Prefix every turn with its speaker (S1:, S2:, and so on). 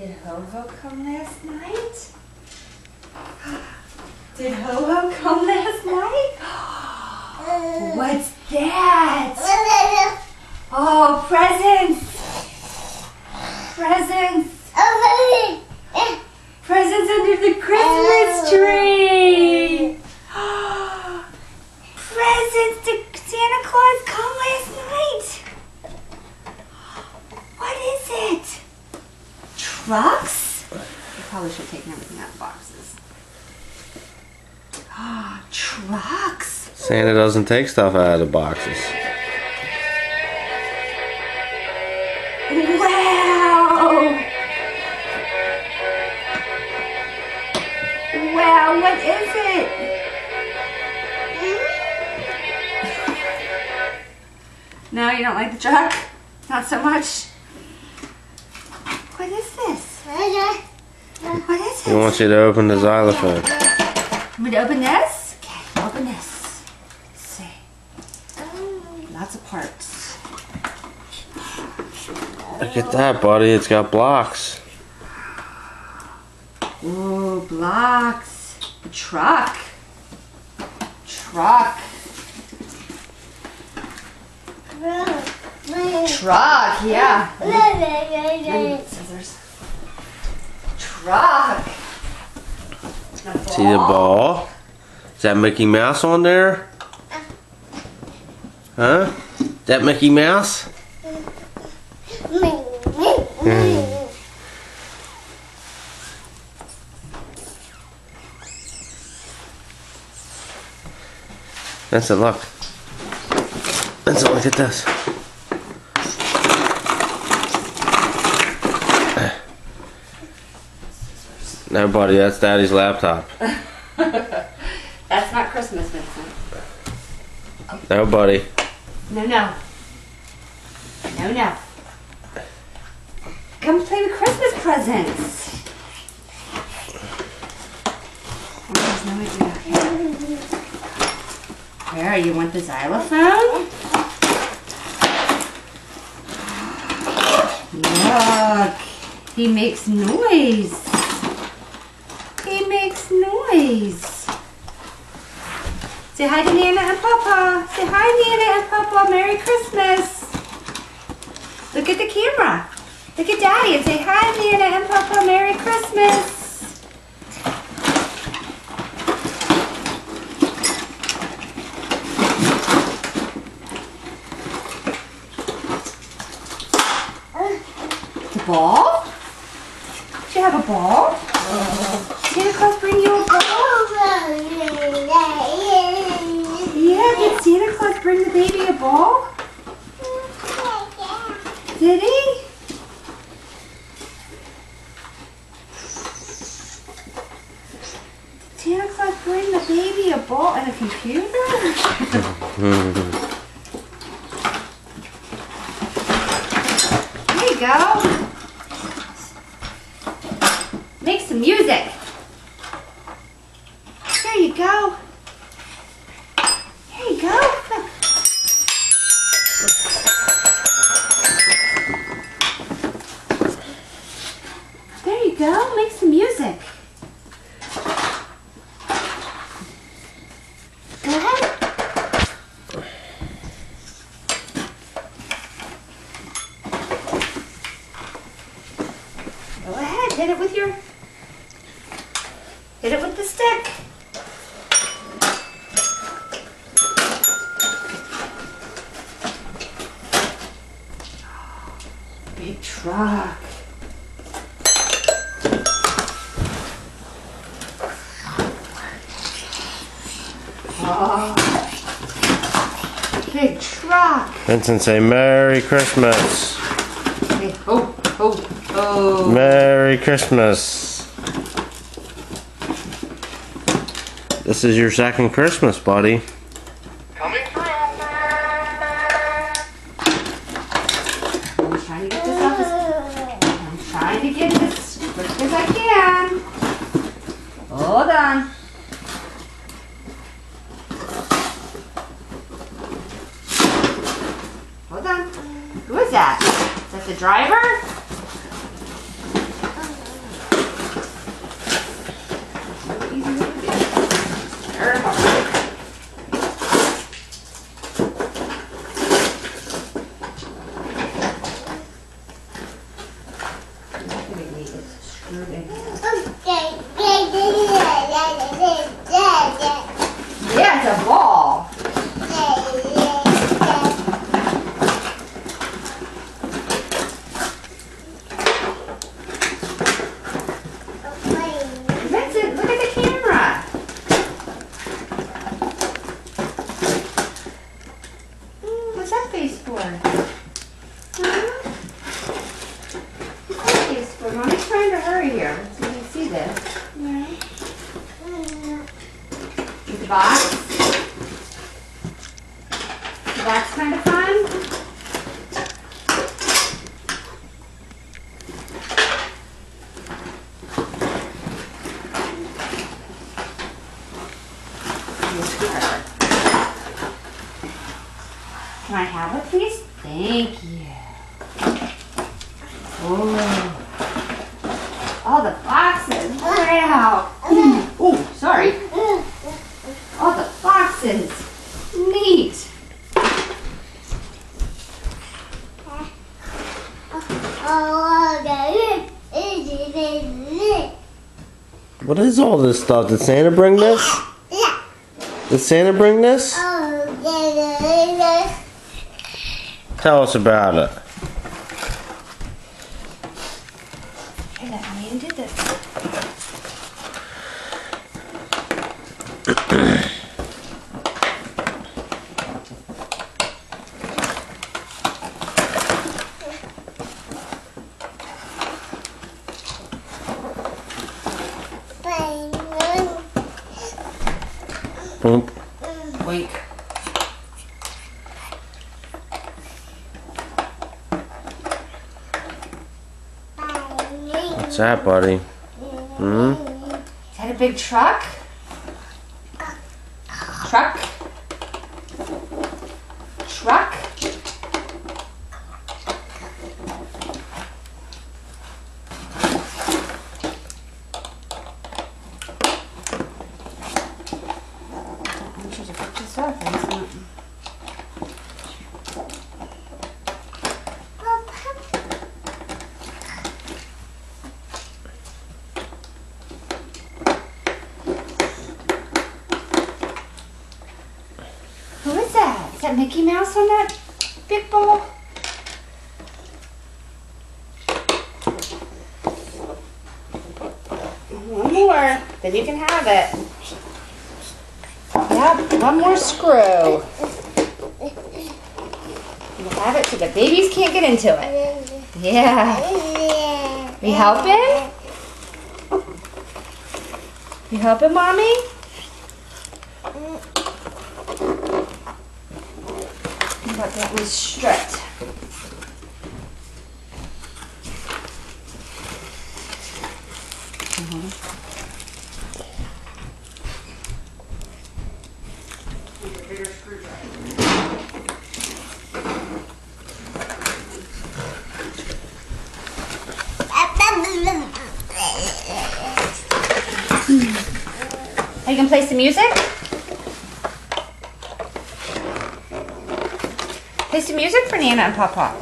S1: Did Ho-Ho come last night? Did Ho-Ho come last night? What's that? Oh, presents! Presents! Presents under the Christmas tree! Presents! Did Santa Claus come last night? What is it? Trucks? I probably should have taken everything out of boxes. Trucks!
S2: Santa doesn't take stuff out of the boxes.
S1: Wow! Wow, what is it? No, you don't like the truck? Not so much? What is this? What is it?
S2: He wants you to open the xylophone.
S1: Want me to open this? Okay, open this. Let's see. Lots of parts.
S2: Look at that, buddy. It's got blocks.
S1: Ooh, blocks. A truck. Truck. Truck, yeah. Scissors. Truck.
S2: See the ball? Is that Mickey Mouse on there? Huh? Is that Mickey Mouse? Vincent, look. Vincent, look at this. No, buddy, that's Daddy's laptop.
S1: That's not Christmas, Vincent.
S2: No, buddy.
S1: No, no. No, no. Come play with Christmas presents. There's no idea. Where, you want the xylophone? Look, he makes noise. He makes noise. Say hi to Nana and Papa. Say hi, Nana and Papa. Merry Christmas. Look at the camera. Look at Daddy and say hi, Nana and Papa. Merry Christmas. The ball? Do you have a ball? Santa Claus bring you a ball? Yeah, did Santa Claus bring the baby a ball? Did he? Did Santa Claus bring the baby a ball and a computer? There you go. Make some music. There you go. There you go. Look. There you go. Make some music. Go ahead. Go ahead. Hit it with your... Hit it with the stick. Big truck. Oh, big truck.
S2: Vincent, say Merry Christmas.
S1: Hey, ho, ho, ho.
S2: Merry Christmas. This is your second Christmas, buddy.
S3: Coming through.
S1: I'm trying to get this off. I'm trying to get this as quick as I can. Hold on. Hold on. Who is that? Is that the driver? this. Yeah. With the box. That's kind of fun. Can I have it, please? Thank you. Oh. All the boxes. Wow. Oh, sorry. All the boxes. Neat.
S2: What is all this stuff? Did Santa bring this?
S4: Yeah.
S2: Did Santa bring this? Tell us about it.
S1: Hey, let me do this.
S2: Boom.
S1: Wait.
S2: What's that, buddy? Hmm?
S1: Is that a big truck? Truck? Truck? I'm sure to pick this up. Who is that? Is that Mickey Mouse on that big bowl? One more, then you can have it. Yep, one more screw. You have it so the babies can't get into it. Yeah. Are you helping? You helping, Mommy? But that was stripped. Are you gonna play some music? Play some music for Nana and Papa.